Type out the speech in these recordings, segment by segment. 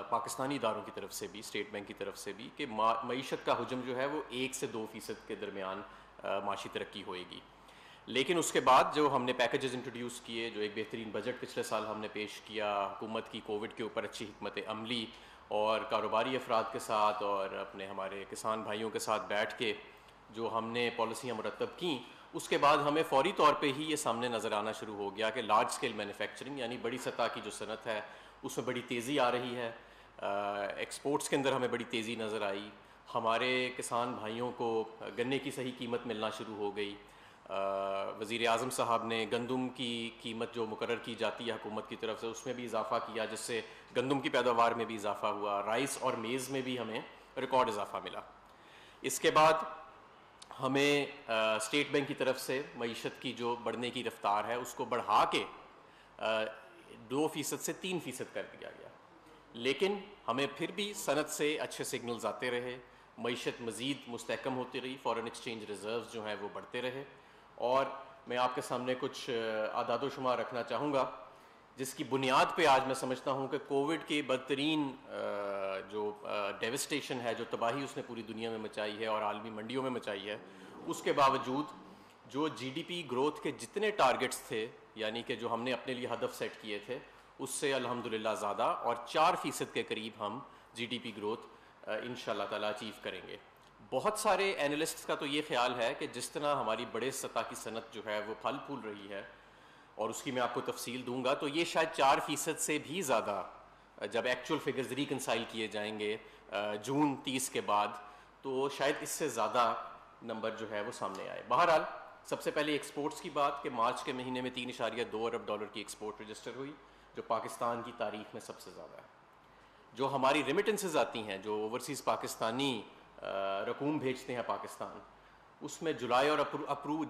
پاکستانی اداروں کی طرف سے بھی، اسٹیٹ بینک کی طرف سے بھی، کہ معیشت کا حجم جو ہے وہ 1 سے 2% کے درمیان معاشی ترقی ہوئے گی. لیکن اس کے بعد جو ہم نے پیکیجز انٹروڈیوس کیے، جو ایک بہترین بجٹ پچھلے سال ہم نے پیش کیا، حکومت کی کووڈ کے اوپر اچھی حکمت عملی اور کاروباری افراد کے ساتھ اور اپنے ہمارے کسان بھائیوں کے ساتھ بیٹھ کے جو ہم نے پالیسیاں مرتب کیں، اس کے بعد ہمیں فوری طور پہ ہی یہ سامنے نظر آنا شروع ہو گیا کہ لارج اسکیل مینوفیکچرنگ یعنی بڑی سطح کی جو صنعت ہے اس میں بڑی تیزی آ رہی ہے. ایکسپورٹس کے اندر ہمیں بڑی تیزی نظر آئی. ہمارے کسان بھائیوں کو گنے کی صحیح قیمت ملنا شروع ہو گئی. وزیر اعظم صاحب نے گندم کی قیمت جو مقرر کی جاتی ہے حکومت کی طرف سے اس میں بھی اضافہ کیا، جس سے گندم کی پیداوار میں بھی اضافہ ہوا. رائس اور میز میں بھی ہمیں ریکارڈ اضافہ ملا. اس کے بعد ہمیں اسٹیٹ بینک کی طرف سے معیشت کی جو بڑھنے کی رفتار ہے اس کو بڑھا کے 2% سے 3% کر دیا گیا. لیکن ہمیں پھر بھی صنعت سے اچھے سگنلز آتے رہے، معیشت مزید مستحکم ہوتی رہی، فارن ایکسچینج ریزروز جو ہیں وہ بڑھتے رہے. اور میں آپ کے سامنے کچھ اعداد و شمار رکھنا چاہوں گا جس کی بنیاد پہ آج میں سمجھتا ہوں کہ کووڈ کے بدترین جو ڈیوسٹیشن ہے، جو تباہی اس نے پوری دنیا میں مچائی ہے اور عالمی منڈیوں میں مچائی ہے، اس کے باوجود جو جی ڈی پی گروتھ کے جتنے ٹارگٹس تھے، یعنی کہ جو ہم نے اپنے لیے ہدف سیٹ کیے تھے، اس سے الحمدللہ زیادہ اور 4% کے قریب ہم G D P growth in شاء اللہ تعالیٰ اچیو کریں گے. بہت سارے اینالسٹس کا تو یہ خیال ہے کہ جس طرح ہماری بڑے سطح کی صنعت جو ہے وہ پھل پھول رہی ہے، اور اس کی میں آپ کو تفصیل دوں گا، تو یہ شاید 4% سے بھی زیادہ جب ایکچوئل فگرز ریکنسائل کیے جائیں گے جون 30 کے بعد، تو شاید اس سے زیادہ نمبر جو ہے وہ سامنے آئے. بہرحال سب سے پہلے ایکسپورٹس کی بات کہ مارچ کے مہینے میں 3.2 ارب ڈالر کی ایکسپورٹ رجسٹر ہوئی، جو پاکستان کی تاریخ میں سب سے زیادہ ہے. جو ہماری ریمیٹنسز آتی ہیں، جو اوورسیز پاکستانی رقوم بھیجتے ہیں پاکستان، اس میں جولائی اور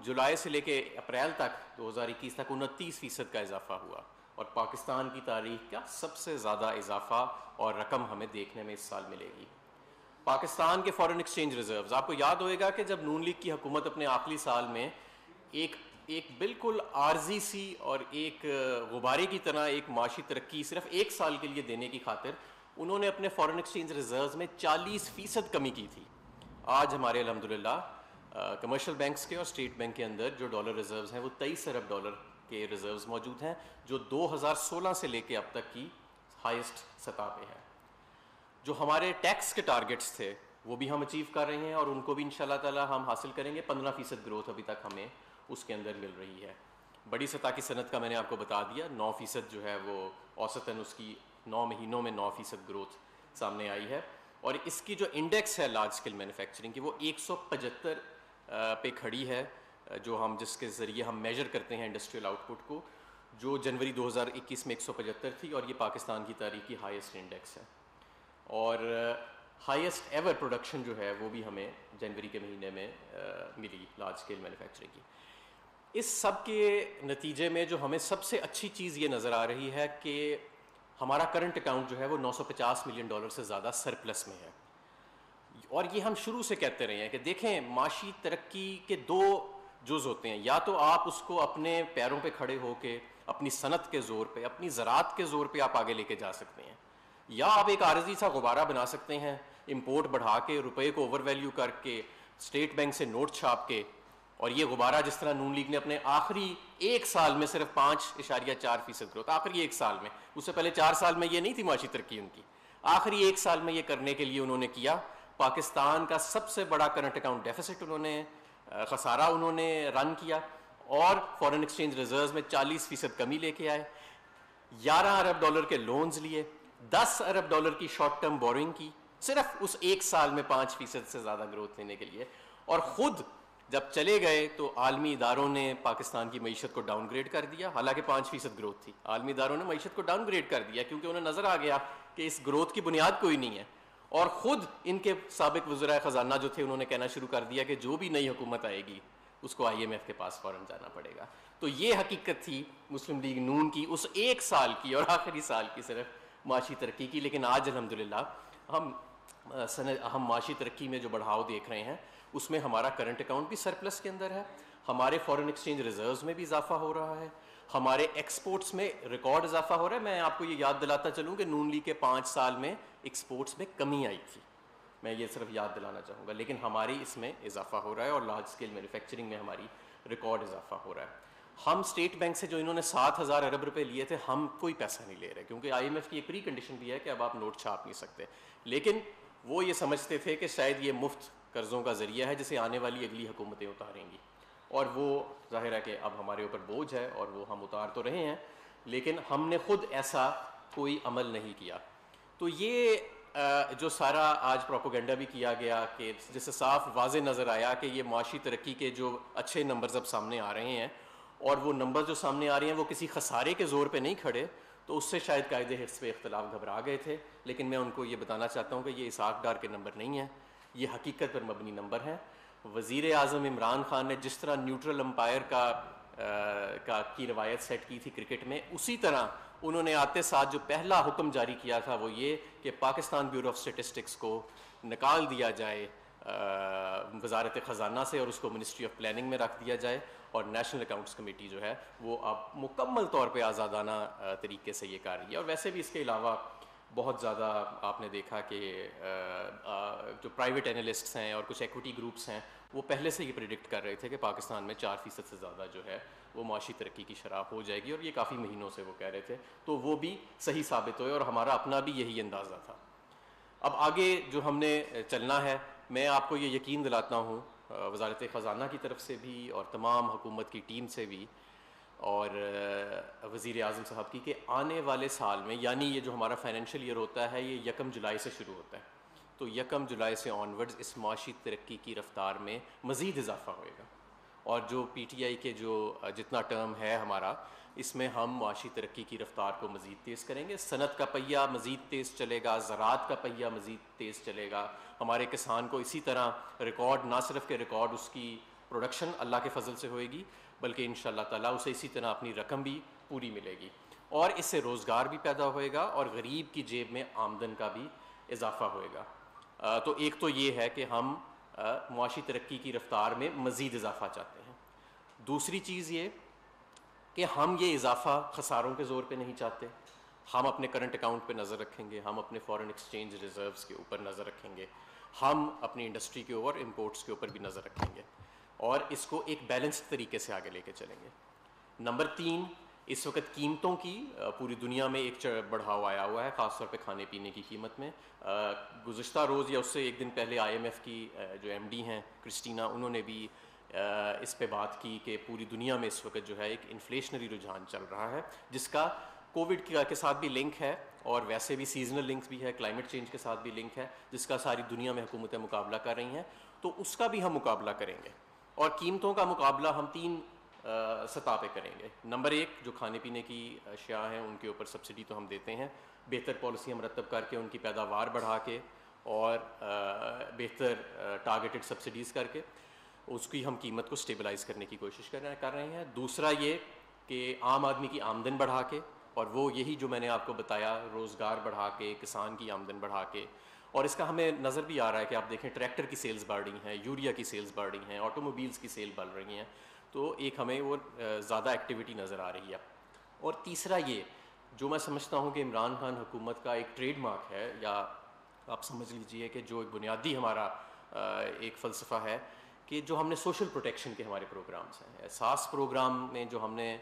جولائی سے لے کے اپریل تک 2021 تک 29% کا اضافہ ہوا، اور پاکستان کی تاریخ کا سب سے زیادہ اضافہ اور رقم ہمیں دیکھنے میں اس سال ملے گی. پاکستان کے فارن ایکسچینج ریزروز، آپ کو یاد ہوئے گا کہ جب نون لیگ کی حکومت اپنے آخری سال میں ایک بالکل عارضی سی اور ایک غبارے کی طرح ایک معاشی ترقی صرف 1 سال کے لیے دینے کی خاطر انہوں نے اپنے فارن ایکسچینج ریزروز میں 40% کمی کی تھی. آج ہمارے الحمدللہ کمرشل بینکس کے اور اسٹیٹ بینک کے اندر جو ڈالر ریزروز ہیں وہ 23 ارب ڈالر کے ریزروز موجود ہیں، جو 2016 سے لے کے اب تک کی ہائیسٹ سطح پہ ہے. جو ہمارے ٹیکس کے ٹارگٹس تھے وہ بھی ہم اچیو کر رہے ہیں، اور ان کو بھی انشاءاللہ تعالی ہم حاصل کریں گے. 15% گروتھ ابھی تک ہمیں اس کے اندر مل رہی ہے. بڑی سطح کی صنعت کا میں نے آپ کو بتا دیا، 9% جو ہے وہ اوسطاً اس کی 9 مہینوں میں 9% گروتھ سامنے آئی ہے. اور اس کی جو انڈیکس ہے لارج اسکیل مینوفیکچرنگ کی، وہ 175 پہ کھڑی ہے، جو جس کے ذریعے ہم میجر کرتے ہیں انڈسٹریل آؤٹ پٹ کو، جو جنوری 2021 میں 175 تھی، اور یہ پاکستان کی تاریخ کی ہائیسٹ انڈیکس ہے. اور ہائیسٹ ایور پروڈکشن جو ہے وہ بھی ہمیں جنوری کے مہینے میں ملی لارج اسکیل مینوفیکچرنگ کی. اس سب کے نتیجے میں جو ہمیں سب سے اچھی چیز یہ نظر آ رہی ہے کہ ہمارا کرنٹ اکاؤنٹ جو ہے وہ $950 ملین سے زیادہ سرپلس میں ہے. اور یہ ہم شروع سے کہتے رہے ہیں کہ دیکھیں، معاشی ترقی کے 2 جز ہوتے ہیں، یا تو آپ اس کو اپنے پیروں پہ کھڑے ہو کے اپنی صنعت کے زور پہ، اپنی زراعت کے زور پہ آپ آگے لے کے جا سکتے ہیں، یا آپ ایک عارضی سا غبارہ بنا سکتے ہیں، امپورٹ بڑھا کے، روپے کو اوور ویلیو کر کے، اسٹیٹ بینک سے نوٹ چھاپ کے. اور یہ غبارہ جس طرح نون لیگ نے اپنے آخری 1 سال میں صرف 5.4% گروتھ، آخری 1 سال میں، اس سے پہلے 4 سال میں یہ نہیں تھی معاشی ترقی ان کی، آخری 1 سال میں یہ کرنے کے لیے انہوں نے کیا. پاکستان کا سب سے بڑا کرنٹ اکاؤنٹ ڈیفیسٹ انہوں نے، خسارہ انہوں نے رن کیا، اور فارن ایکسچینج ریزروز میں 40% کمی لے کے آئے. 11 ارب ڈالر کے لونز لیے، 10 ارب ڈالر کی شارٹ ٹرم بورنگ کی، صرف اس 1 سال میں 5% سے زیادہ گروتھ لینے کے لیے. اور خود جب چلے گئے تو عالمی اداروں نے پاکستان کی معیشت کو ڈاؤن گریڈ کر دیا، حالانکہ 5% گروتھ تھی. عالمی اداروں نے معیشت کو ڈاؤن گریڈ کر دیا کیونکہ انہیں نظر آ گیا کہ اس گروتھ کی بنیاد کوئی نہیں ہے. اور خود ان کے سابق وزرائے خزانہ جو تھے انہوں نے کہنا شروع کر دیا کہ جو بھی نئی حکومت آئے گی اس کو IMF کے پاس فوراً جانا پڑے گا. تو یہ حقیقت تھی مسلم لیگ نون کی اس 1 سال کی اور آخری سال کی صرف معاشی ترقی کی. لیکن آج الحمدللہ ہم معاشی ترقی میں جو بڑھاؤ دیکھ رہے ہیں اس میں ہمارا کرنٹ اکاؤنٹ بھی سرپلس کے اندر ہے، ہمارے فارن ایکسچینج ریزروز میں بھی اضافہ ہو رہا ہے، ہمارے ایکسپورٹس میں ریکارڈ اضافہ ہو رہا ہے. میں آپ کو یہ یاد دلاتا چلوں کہ نون لیگ کے 5 سال میں ایکسپورٹس میں کمی آئی تھی, میں یہ صرف یاد دلانا چاہوں گا, لیکن ہماری اس میں اضافہ ہو رہا ہے اور لارج اسکیل مینوفیکچرنگ میں ہماری ریکارڈ اضافہ ہو رہا ہے. ہم اسٹیٹ بینک سے جو انہوں نے 7,000 ارب روپے لیے تھے, ہم کوئی پیسہ نہیں لے رہے, کیونکہ آئی ایم ایف کی ایک پری کنڈیشن بھی ہے کہ اب آپ نوٹ چھاپ نہیں سکتے, لیکن وہ یہ سمجھتے تھے کہ شاید یہ مفت قرضوں کا ذریعہ ہے جسے آنے والی اگلی حکومتیں اتاریں گی, اور وہ ظاہر ہے کہ اب ہمارے اوپر بوجھ ہے اور وہ ہم اتار تو رہے ہیں, لیکن ہم نے خود ایسا کوئی عمل نہیں کیا. تو یہ جو سارا آج پروپیگنڈا بھی کیا گیا کہ جس سے صاف واضح نظر آیا کہ یہ معاشی ترقی کے جو اچھے نمبرز اب سامنے آ رہے ہیں, اور وہ نمبر جو سامنے آ رہے ہیں وہ کسی خسارے کے زور پہ نہیں کھڑے, تو اس سے شاید قائد حزب اختلاف گھبرا گئے تھے. لیکن میں ان کو یہ بتانا چاہتا ہوں کہ یہ اسحاق ڈار کے نمبر نہیں ہیں, یہ حقیقت پر مبنی نمبر ہیں. وزیر اعظم عمران خان نے جس طرح نیوٹرل امپائر کی روایت سیٹ کی تھی کرکٹ میں, اسی طرح انہوں نے آتے ساتھ جو پہلا حکم جاری کیا تھا وہ یہ کہ پاکستان بیورو آف اسٹیٹسٹکس کو نکال دیا جائے وزارت خزانہ سے اور اس کو منسٹری آف پلاننگ میں رکھ دیا جائے, اور نیشنل اکاؤنٹس کمیٹی جو ہے وہ اب مکمل طور پہ آزادانہ طریقے سے یہ کر رہی ہے. اور ویسے بھی اس کے علاوہ بہت زیادہ آپ نے دیکھا کہ جو پرائیویٹ اینالسٹس ہیں اور کچھ ایکوٹی گروپس ہیں وہ پہلے سے یہ پریڈکٹ کر رہے تھے کہ پاکستان میں 4% سے زیادہ جو ہے وہ معاشی ترقی کی شرح ہو جائے گی, اور یہ کافی مہینوں سے وہ کہہ رہے تھے, تو وہ بھی صحیح ثابت ہوئے اور ہمارا اپنا بھی یہی اندازہ تھا. اب آگے جو ہم نے چلنا ہے, میں آپ کو یہ یقین دلاتا ہوں وزارت خزانہ کی طرف سے بھی اور تمام حکومت کی ٹیم سے بھی اور وزیر اعظم صاحب کی, کہ آنے والے سال میں, یعنی یہ جو ہمارا فائنینشیل ایئر ہوتا ہے یہ 1 جولائی سے شروع ہوتا ہے, تو 1 جولائی سے آنورڈز اس معاشی ترقی کی رفتار میں مزید اضافہ ہوئے گا. اور جو پی ٹی آئی کے جو جتنا ٹرم ہے ہمارا, اس میں ہم معاشی ترقی کی رفتار کو مزید تیز کریں گے. صنعت کا پہیہ مزید تیز چلے گا, زراعت کا پہیہ مزید تیز چلے گا. ہمارے کسان کو اسی طرح ریکارڈ, نہ صرف کہ ریکارڈ اس کی پروڈکشن اللہ کے فضل سے ہوئے گی, بلکہ انشاءاللہ تعالیٰ اسے اسی طرح اپنی رقم بھی پوری ملے گی, اور اس سے روزگار بھی پیدا ہوئے گا اور غریب کی جیب میں آمدن کا بھی اضافہ ہوئے گا. تو ایک تو یہ ہے کہ ہم معاشی ترقی کی رفتار میں مزید اضافہ چاہتے ہیں. دوسری چیز یہ کہ ہم یہ اضافہ خساروں کے زور پہ نہیں چاہتے. ہم اپنے کرنٹ اکاؤنٹ پہ نظر رکھیں گے, ہم اپنے فارن ایکسچینج ریزروز کے اوپر نظر رکھیں گے, ہم اپنی انڈسٹری کے اوپر, امپورٹس کے اوپر بھی نظر رکھیں گے, اور اس کو ایک بیلنسڈ طریقے سے آگے لے کے چلیں گے. نمبر 3, اس وقت قیمتوں کی پوری دنیا میں ایک بڑھاؤ آیا ہوا ہے, خاص طور پہ کھانے پینے کی قیمت میں. گزشتہ روز یا اس سے ایک دن پہلے آئی ایم ایف کی جو ایم ڈی ہیں کرسٹینا, انہوں نے بھی اس پہ بات کی کہ پوری دنیا میں اس وقت جو ہے ایک انفلیشنری رجحان چل رہا ہے, جس کا کووڈ کے ساتھ بھی لنک ہے, اور ویسے بھی سیزنل لنکس بھی ہے, کلائمیٹ چینج کے ساتھ بھی لنک ہے, جس کا ساری دنیا میں حکومتیں مقابلہ کر رہی ہیں. تو اس کا بھی ہم مقابلہ کریں گے, اور قیمتوں کا مقابلہ ہم 3 سطح پہ کریں گے. نمبر 1, جو کھانے پینے کی اشیاء ہیں ان کے اوپر سبسڈی تو ہم دیتے ہیں, بہتر پالیسیاں مرتب کر کے, ان کی پیداوار بڑھا کے, اور بہتر ٹارگیٹڈ سبسڈیز کر کے اس کی ہم قیمت کو سٹیبلائز کرنے کی کوشش کر رہے ہیں. دوسرا یہ کہ عام آدمی کی آمدن بڑھا کے, اور وہ یہی جو میں نے آپ کو بتایا, روزگار بڑھا کے, کسان کی آمدن بڑھا کے, اور اس کا ہمیں نظر بھی آ رہا ہے کہ آپ دیکھیں ٹریکٹر کی سیلز بڑھ رہی ہیں, یوریا کی سیلز بڑھ رہی ہیں, آٹو موبیلز کی سیل بڑھ رہی ہیں, تو ایک ہمیں وہ زیادہ ایکٹیویٹی نظر آ رہی ہے. اور تیسرا یہ جو میں سمجھتا ہوں کہ عمران خان حکومت کا ایک ٹریڈ مارک ہے, یا آپ سمجھ لیجئے کہ جو ایک بنیادی ہمارا ایک فلسفہ ہے, کہ جو ہم نے سوشل پروٹیکشن کے ہمارے پروگرامز ہیں. احساس پروگرام میں جو ہم نے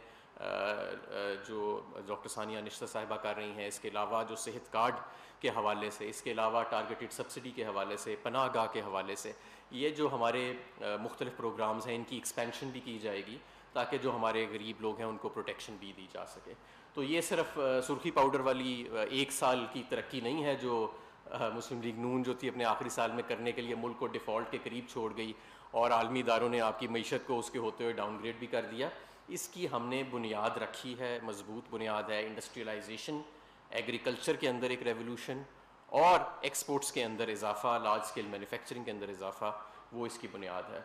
جو ڈاکٹر ثانیہ نشتر صاحبہ کر رہی ہیں, اس کے علاوہ جو صحت کارڈ کے حوالے سے, اس کے علاوہ ٹارگیٹڈ سبسڈی کے حوالے سے, پناہ گاہ کے حوالے سے, یہ جو ہمارے مختلف پروگرامز ہیں ان کی ایکسپینشن بھی کی جائے گی, تاکہ جو ہمارے غریب لوگ ہیں ان کو پروٹیکشن بھی دی جا سکے. تو یہ صرف سرخی پاؤڈر والی 1 سال کی ترقی نہیں ہے جو مسلم لیگ نون جو تھی اپنے آخری سال میں کرنے کے لیے ملک کو ڈیفالٹ کے قریب چھوڑ گئی, اور عالمی اداروں نے آپ کی معیشت کو اس کے ہوتے ہوئے ڈاؤن گریڈ بھی کر دیا. اس کی ہم نے بنیاد رکھی ہے, مضبوط بنیاد ہے. انڈسٹریلائزیشن, ایگریکلچر کے اندر ایک ریولوشن, اور ایکسپورٹس کے اندر اضافہ, لارج اسکیل مینوفیکچرنگ کے اندر اضافہ, وہ اس کی بنیاد ہے.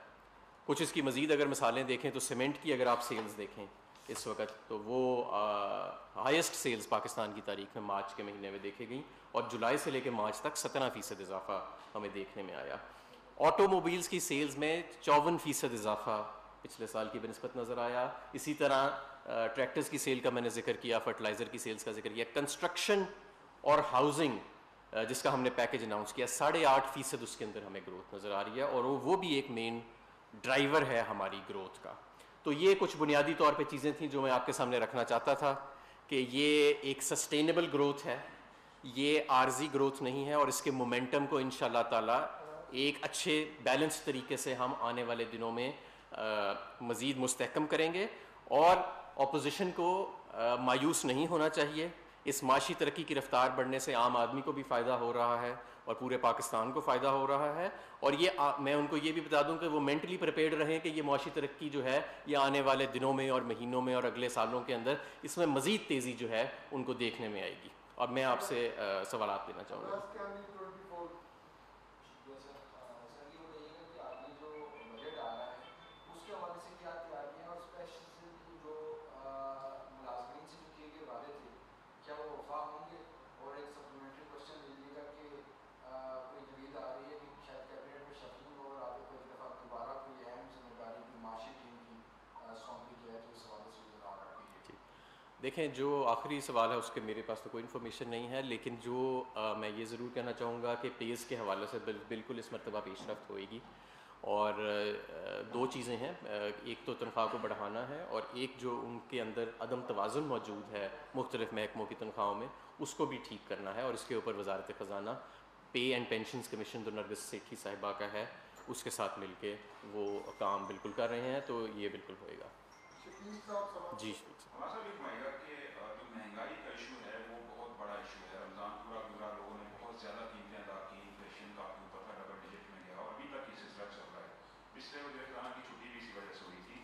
کچھ اس کی مزید اگر مثالیں دیکھیں تو سیمنٹ کی اگر آپ سیلز دیکھیں اس وقت, تو وہ ہائیسٹ سیلز پاکستان کی تاریخ میں مارچ کے مہینے میں دیکھے گئیں, اور جولائی سے لے کے مارچ تک 17% اضافہ ہمیں دیکھنے میں آیا. آٹو موبیلز کی سیلز میں 54% اضافہ پچھلے سال کی بنسبت نظر آیا. اسی طرح ٹریکٹرز کی سیل کا میں نے ذکر کیا, فرٹیلائزر کی سیلز کا ذکر کیا, کنسٹرکشن اور ہاؤسنگ جس کا ہم نے پیکج اناؤنس کیا, 8.5% اس کے اندر ہمیں گروتھ نظر آ رہی ہے, اور وہ بھی ایک مین ڈرائیور ہے ہماری گروتھ کا. تو یہ کچھ بنیادی طور پہ چیزیں تھیں جو میں آپ کے سامنے رکھنا چاہتا تھا کہ یہ ایک سسٹینیبل گروتھ ہے, یہ عارضی گروتھ نہیں ہے, اور اس کے مومنٹم کو انشاءاللہ تعالی ایک اچھے بیلنس طریقے سے ہم آنے والے دنوں میں مزید مستحکم کریں گے. اور اپوزیشن کو مایوس نہیں ہونا چاہیے. اس معاشی ترقی کی رفتار بڑھنے سے عام آدمی کو بھی فائدہ ہو رہا ہے اور پورے پاکستان کو فائدہ ہو رہا ہے, اور یہ میں ان کو یہ بھی بتا دوں کہ وہ مینٹلی پریپیئرڈ رہیں کہ یہ معاشی ترقی جو ہے یہ آنے والے دنوں میں اور مہینوں میں اور اگلے سالوں کے اندر اس میں مزید تیزی جو ہے ان کو دیکھنے میں آئے گی. اور میں آپ سے سوالات لینا چاہوں گا. دیکھیں, جو آخری سوال ہے اس کے میرے پاس تو کوئی انفارمیشن نہیں ہے, لیکن جو میں یہ ضرور کہنا چاہوں گا کہ پیز کے حوالے سے بالکل اس مرتبہ پیش رفت ہوئے گی, اور دو چیزیں ہیں, ایک تو تنخواہ کو بڑھانا ہے, اور ایک جو ان کے اندر عدم توازن موجود ہے مختلف محکموں کی تنخواہوں میں اس کو بھی ٹھیک کرنا ہے, اور اس کے اوپر وزارت خزانہ پے اینڈ پینشنز کمیشن جو نرگس سیٹھی صاحبہ کا ہے اس کے ساتھ مل کے وہ کام بالکل کر رہے ہیں, تو یہ بالکل ہوئے گا. جی ہمارا صاحب ایک مائیگا کہ جو مہنگائی کا ایشو ہے وہ بہت بڑا ایشو ہے. رمضان پورا پورا لوگوں نے بہت زیادہ قیمتیں ادا کی, انفلیشن کافی اوپر تھا, ڈبل ڈیجٹ میں گیا, اور ابھی تک یہ سلسلہ چل رہا ہے. پچھلے وزیر خزانہ کی چھٹی بھی اسی وجہ سے ہوئی تھی.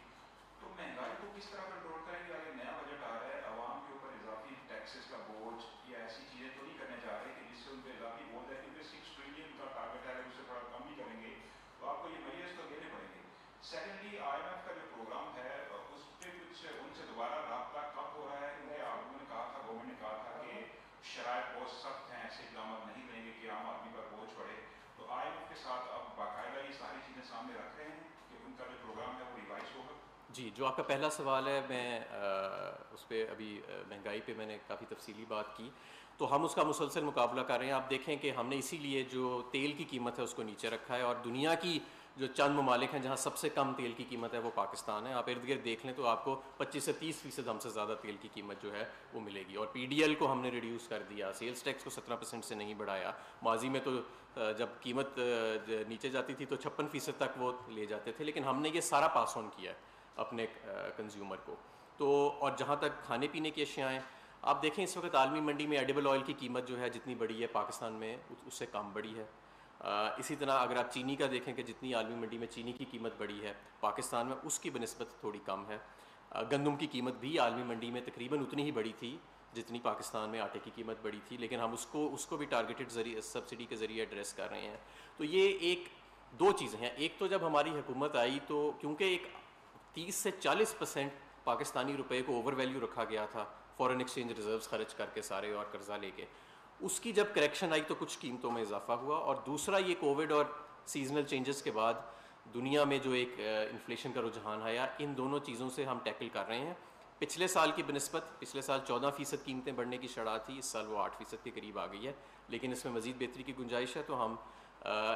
تو مہنگائی کو کس طرح کنٹرول کریں گے؟ اگر نیا بجٹ آ رہا ہے, عوام کے اوپر اضافی ٹیکسز کا بوجھ یا ایسی چیزیں تو نہیں کرنے جا رہے کہ جس سے ان پہ اضافی بوجھ ہے, کیونکہ 6 ٹریلین کا ٹارگیٹ ہے, اگر اس سے تھوڑا کم بھی کریں گے تو آپ کو یہ میئرز تو دینے پڑیں گے. سیکنڈلی, آئی ایم ایف کا جو پروگرام ہے اس پہ کچھ ان سے دوبارہ رابطہ کب ہو رہا ہے؟ کیونکہ آپ لوگوں نے کہا تھا, گورنمنٹ نے کہا تھا کہ شرائط بہت سخت ہیں, ایسے اقدامات نہیں لیں گے کہ عام آدمی پر بوجھ پڑے. تو آئی ایم ایف کے ساتھ اب باقاعدہ یہ ساری چیزیں سامنے رکھ رہے ہیں کہ ان کا جو پروگرام ہے وہ ریوائز ہوگا. جی, جو آپ کا پہلا سوال ہے, میں اس پہ ابھی مہنگائی پہ میں نے کافی تفصیلی بات کی, تو ہم اس کا مسلسل مقابلہ کر رہے ہیں. آپ دیکھیں کہ ہم نے اسی لیے جو تیل کی قیمت ہے اس کو نیچے رکھا ہے, اور دنیا کی جو چند ممالک ہیں جہاں سب سے کم تیل کی قیمت ہے وہ پاکستان ہے. آپ ارد گرد دیکھ لیں تو آپ کو 25 سے 30% ہم سے زیادہ تیل کی قیمت جو ہے وہ ملے گی. اور پی ڈی ایل کو ہم نے ریڈیوس کر دیا, سیلز ٹیکس کو 17% سے نہیں بڑھایا. ماضی میں تو جب قیمت نیچے جاتی تھی تو 56% تک وہ لے جاتے تھے, لیکن ہم نے یہ سارا پاس آن کیا ہے اپنے کنزیومر کو. تو اور جہاں تک کھانے پینے کی اشیاء ہیں, آپ دیکھیں اس وقت عالمی منڈی میں ایڈیبل آئل کی قیمت جو ہے جتنی بڑی ہے پاکستان میں اس سے کم بڑی ہے. اسی طرح اگر آپ چینی کا دیکھیں کہ جتنی عالمی منڈی میں چینی کی قیمت بڑی ہے پاکستان میں اس کی بنسبت تھوڑی کم ہے. گندم کی قیمت بھی عالمی منڈی میں تقریباً اتنی ہی بڑی تھی جتنی پاکستان میں آٹے کی قیمت بڑی تھی, لیکن ہم اس کو بھی ٹارگیٹڈ سبسڈی کے ذریعے ایڈریس کر رہے ہیں. تو یہ دو چیزیں ہیں. ایک تو جب ہماری حکومت آئی تو کیونکہ ایک 30 سے 40% پاکستانی روپے کو اوور ویلیو رکھا گیا تھا فارن ایکسچینج ریزروز خرچ کر کے سارے اور قرضہ لے کے, اس کی جب کریکشن آئی تو کچھ قیمتوں میں اضافہ ہوا. اور دوسرا یہ کووڈ اور سیزنل چینجز کے بعد دنیا میں جو ایک انفلیشن کا رجحان آیا, ان دونوں چیزوں سے ہم ٹیکل کر رہے ہیں. پچھلے سال کی بنسبت پچھلے سال 14% قیمتیں بڑھنے کی شرح تھی, اس سال وہ 8% کے قریب آ گئی ہے, لیکن اس میں مزید بہتری کی گنجائش ہے. تو ہم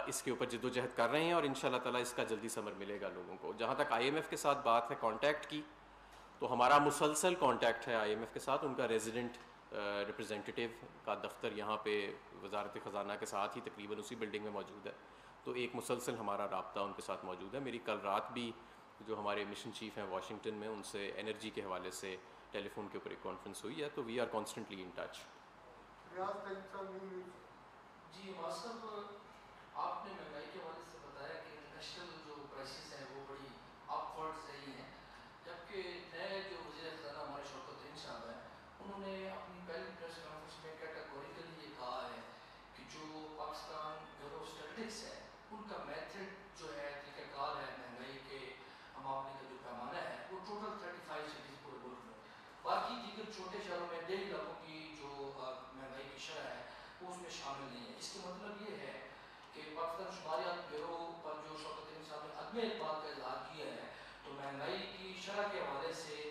اس کے اوپر جد و جہد کر رہے ہیں, اور انشاءاللہ تعالی اس کا جلدی ثمر ملے گا لوگوں کو. جہاں تک آئی ایم ایف کے ساتھ بات ہے کانٹیکٹ کی, تو ہمارا مسلسل کانٹیکٹ ہے آئی ایم ایف کے ساتھ. ان کا ریزیڈنٹ ریپرزینٹیو کا دفتر یہاں پہ وزارت خزانہ کے ساتھ ہی تقریباً اسی بلڈنگ میں موجود ہے, تو ایک مسلسل ہمارا رابطہ ان کے ساتھ موجود ہے. میری کل رات بھی جو ہمارے مشن چیف ہیں واشنگٹن میں, ان سے انرجی کے حوالے سے ٹیلی فون کے اوپر ایک کانفرنس ہوئی ہے, تو we are constantly in touch. جی صاحب, آپ نے مہنگائی کے حوالے سے بتایا کہ انٹرنیشنل جو پرائسز ہیں وہ بڑی اپ ورڈ رہی ہیں, جبکہ نئے جو وزیر خزانہ ہمارے شوکت الدین صاحب ہیں انہوں نے اپنی پہلی پریس کانفرنس میں کیٹاگوریکلی یہ کہا ہے کہ جو پاکستان بیورو اسٹیٹسٹکس ہے ان کا میتھڈ جو ہے طریقہ کار ہے مہنگائی کے ہم آپنے کا جو پیمانہ ہے وہ ٹوٹل 35 سٹیز پورے ملک میں, باقی دیگر چھوٹے شہروں میں دیہی علاقوں کی جو مہنگائی کی شرح ہے وہ اس میں شامل نہیں ہے. اس کا مطلب یہ ہے کہ پاکستان شماریات بیورو پر جو شوکت الدین صاحب نے عدم اعتماد کا اظہار کیا ہے, تو مہنگائی کی شرح کے حوالے سے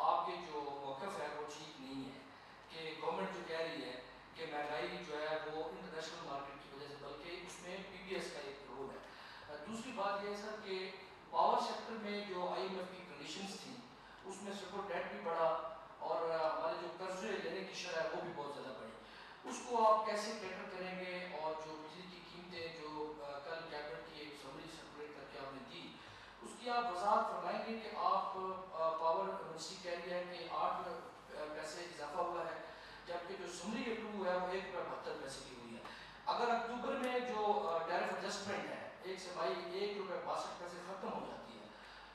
آپ کے جو موقف ہے وہ ٹھیک نہیں ہے کہ گورنمنٹ جو کہہ رہی ہے کہ مہنگائی جو ہے وہ انٹرنیشنل مارکیٹ کی وجہ سے، بلکہ اس میں پی بی ایس کا ایک رول ہے. دوسری بات یہ ہے سر کہ پاور سیکٹر میں جو آئی ایم ایف کی کنڈیشنز تھیں اس میں سپر ڈیٹ بھی بڑھا اور ہمارے جو قرضے لینے کی شرح ہے وہ بھی بہت زیادہ بڑھی. اس کو آپ کیسے کیٹر کریں گے؟ اور جو بجلی کی قیمتیں جو کل کیبنٹ کی ایک سمری سرکولیٹ کر کے آپ نے دی، اس کی آپ وضاحت فرمائیں گے کہ آپ پاور منسٹری کہہ رہی ہے کہ 8 پیسے اضافہ ہوا ہے، جبکہ جو سمری اپروو ہے وہ 1.72 کی ہوئی ہے. اگر اکتوبر میں جو ٹیرف ایڈجسٹمنٹ ہے 1 سے بائی ₹1.62 ختم ہو جاتی ہے،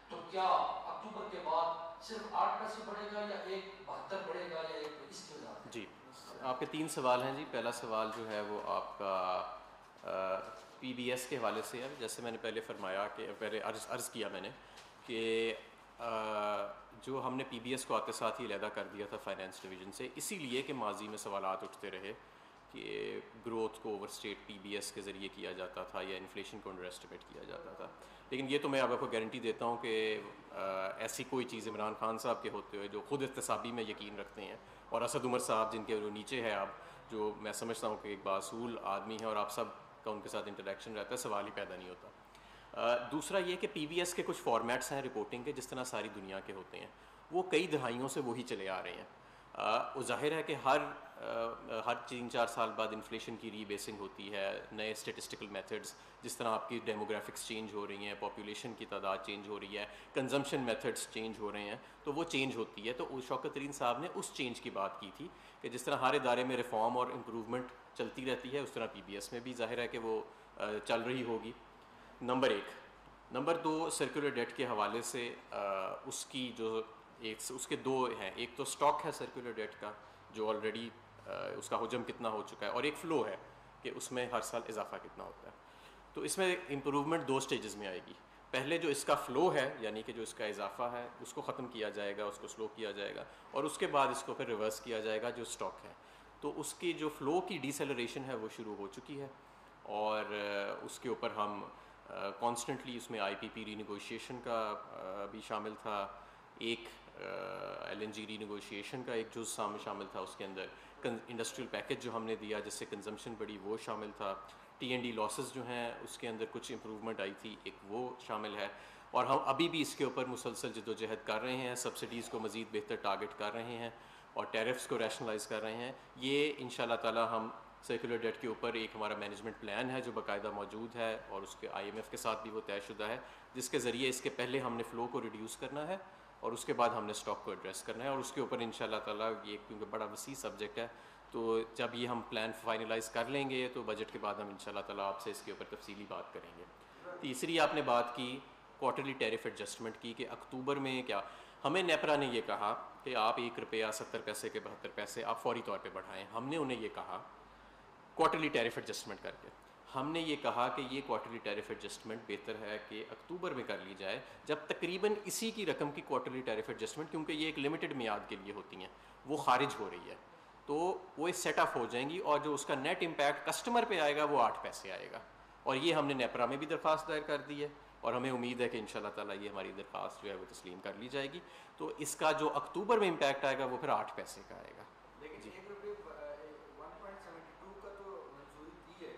تو کیا اکتوبر کے بعد صرف 8 پیسے بڑھے گا یا 1.72 بڑھے گا یا ایک اس کے وجہ؟ جی آپ کے 3 سوال ہیں جی. پہلا سوال جو ہے وہ آپ کا پی بی ایس کے حوالے سے ہے. جیسے میں نے پہلے فرمایا کہ پہلے عرض کیا میں نے کہ جو ہم نے پی بی ایس کو آتے ساتھ ہی علیحدہ کر دیا تھا فائنانس ڈویژن سے، اسی لیے کہ ماضی میں سوالات اٹھتے رہے کہ گروتھ کو اوور اسٹیٹ پی بی ایس کے ذریعے کیا جاتا تھا یا انفلیشن کو انڈر ایسٹیمیٹ کیا جاتا تھا. لیکن یہ تو میں آپ کو گارنٹی دیتا ہوں کہ ایسی کوئی چیز عمران خان صاحب کے ہوتے ہوئے جو خود احتسابی میں یقین رکھتے ہیں، اور اسد عمر صاحب جن کے نیچے ہے آپ، جو میں سمجھتا ہوں کہ ایک باصول آدمی ہے اور آپ سب کا ان کے ساتھ انٹریکشن رہتا ہے، سوال ہی پیدا نہیں ہوتا. دوسرا یہ کہ پی بی ایس کے کچھ فارمیٹس ہیں رپورٹنگ کے جس طرح ساری دنیا کے ہوتے ہیں، وہ کئی دہائیوں سے وہی چلے آ رہے ہیں. وہ ظاہر ہے کہ ہر 3-4 سال بعد انفلیشن کی ری بیسنگ ہوتی ہے، نئے اسٹیٹسٹیکل میتھڈز جس طرح آپ کی ڈیموگرافکس چینج ہو رہی ہیں، پاپولیشن کی تعداد چینج ہو رہی ہے، کنزمپشن میتھڈز چینج ہو رہے ہیں، تو وہ چینج ہوتی ہے. تو شوکت ترین صاحب نے اس چینج کی بات کی تھی کہ جس طرح ہر ادارے میں ریفارم اور امپروومنٹ چلتی رہتی ہے، اس طرح پی بی ایس میں بھی ظاہر ہے کہ وہ چل رہی ہوگی. نمبر 1. نمبر 2 سرکولر ڈیٹ کے حوالے سے اس کی جو اس کے 2 ہیں. ایک تو سٹاک ہے سرکولر ڈیٹ کا جو آلریڈی اس کا حجم کتنا ہو چکا ہے، اور ایک فلو ہے کہ اس میں ہر سال اضافہ کتنا ہوتا ہے. تو اس میں امپروومنٹ 2 سٹیجز میں آئے گی. پہلے جو اس کا فلو ہے یعنی کہ جو اس کا اضافہ ہے اس کو ختم کیا جائے گا، اس کو سلو کیا جائے گا، اور اس کے بعد اس کو پھر ریورس کیا جائے گا جو سٹاک ہے. تو اس کی جو فلو کی ڈیسیلریشن ہے وہ شروع ہو چکی ہے، اور اس کے اوپر ہم کانسٹنٹلی اس میں آئی پی پی ری نیگوشیشن کا بھی شامل تھا، ایک ایل این جی ری نیگوشیشن کا ایک جز شامل تھا، اس کے اندر انڈسٹریل پیکج جو ہم نے دیا جس سے کنزمپشن بڑی وہ شامل تھا، ٹی این ڈی لاسز جو ہیں اس کے اندر کچھ امپروومنٹ آئی تھی ایک وہ شامل ہے. اور ہم ابھی بھی اس کے اوپر مسلسل جد و جہد کر رہے ہیں، سبسڈیز کو مزید بہتر ٹارگٹ کر رہے ہیں اور ٹیرفس کو ریشنلائز کر رہے ہیں. یہ انشاءاللہ تعالی ہم سرکولر ڈیٹ کے اوپر ایک ہمارا مینجمنٹ پلان ہے جو باقاعدہ موجود ہے، اور اس کے آئی ایم ایف کے ساتھ بھی وہ طے شدہ ہے، جس کے ذریعے اس کے پہلے ہم نے فلو کو ریڈیوس کرنا ہے اور اس کے بعد ہم نے سٹاک کو ایڈریس کرنا ہے. اور اس کے اوپر انشاءاللہ تعالیٰ یہ کیونکہ بڑا وسیع سبجیکٹ ہے، تو جب یہ ہم پلان فائنلائز کر لیں گے تو بجٹ کے بعد ہم انشاءاللہ تعالیٰ آپ سے اس کے اوپر تفصیلی بات کریں گے. تیسری آپ نے بات کی کوارٹرلی ٹیرف ایڈجسٹمنٹ کی کہ اکتوبر میں کیا. ہمیں نیپرا نے یہ کہا کہ آپ ₹1.70 کے 72 پیسے آپ فوری طور پہ بڑھائیں. ہم نے انہیں یہ کہا کوارٹرلی ٹیرف ایڈجسٹمنٹ کر کے، ہم نے یہ کہا کہ یہ کوارٹرلی ٹیرف ایڈجسٹمنٹ بہتر ہے کہ اکتوبر میں کر لی جائے جب تقریباً اسی کی رقم کی کوارٹرلی ٹیرف ایڈجسٹمنٹ، کیونکہ یہ ایک لمیٹڈ میعاد کے لیے ہوتی ہیں، وہ خارج ہو رہی ہے تو وہ سیٹ اپ ہو جائیں گی، اور جو اس کا نیٹ امپیکٹ کسٹمر پہ آئے گا وہ 8 پیسے آئے گا. اور یہ ہم نے نیپرا میں بھی درخواست دائر کر دی ہے، اور ہمیں امید ہے کہ انشاءاللہ تعالیٰ یہ ہماری درخواست جو ہے وہ تسلیم کر لی جائے گی. تو اس کا جو اکتوبر میں امپیکٹ آئے گا وہ پھر 8 پیسے کا آئے گا. لیکن 1.72 کا تو منظوری دی ہے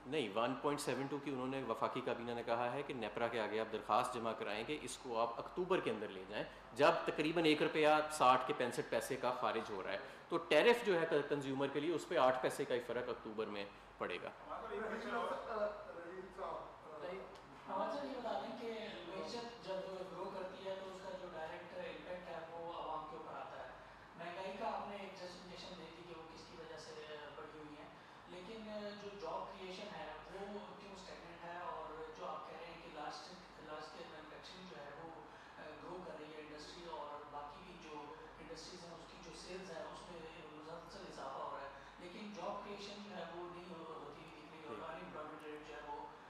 نہیں، 1.72 کی انہوں نے وفاقی کابینہ نے کہا ہے کہ نیپرا کے آگے آپ درخواست جمع کرائیں کہ اس کو آپ اکتوبر کے اندر لے جائیں جب تقریباً ₹1.60 کا خارج ہو رہا ہے. تو ٹیرف جو ہے کنزیومر کے لیے اس پہ 8 پیسے کا ہی فرق اکتوبر میں پڑے گا. سر یہ بتا دیں کہ معیشت جب گرو کرتی ہے تو اس کا جو ڈائریکٹ امپیکٹ ہے وہ عوام کے اوپر آتا ہے. مہنگائی کا آپ نے ایک جسٹیفیکیشن دی تھی کہ وہ کس کی وجہ سے بڑھی ہوئی ہے، لیکن جو جاب کریشن ہے وہ کیوں اسٹیگننٹ ہے؟ اور جو آپ کہہ رہے ہیں کہ لاسٹ مینوفیکچرنگ جو ہے وہ گرو کر رہی ہے انڈسٹری، اور باقی بھی جو انڈسٹریز ہیں اس کی جو سیلز ہے اس میں مسلسل اضافہ ہو رہا ہے، لیکن جاب کریشن جو ہے وہ نہیں ہوتی ہوئی دکھ رہی، اور ان امپلائمنٹ ریٹ جو ہے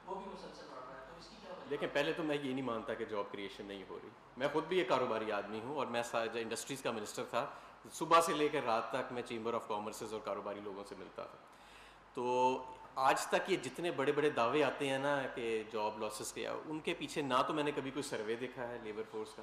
وہ بھی مسلسل بڑھ رہا ہے. تو اس کی کیا وجہ؟ لیکن پہلے تو میں یہ نہیں مانتا کہ جاب کریشن نہیں ہو رہی. میں خود بھی ایک کاروباری آدمی ہوں، اور میں انڈسٹریز کا منسٹر تھا، صبح سے لے کر رات تک میں چیمبر آف کامرسز اور کاروباری لوگوں سے ملتا تھا. تو آج تک یہ جتنے بڑے بڑے دعوے آتے ہیں نا کہ جاب لاسز کے، ان کے پیچھے نہ تو میں نے کبھی کوئی سروے دیکھا ہے لیبر فورس کا،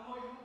MOU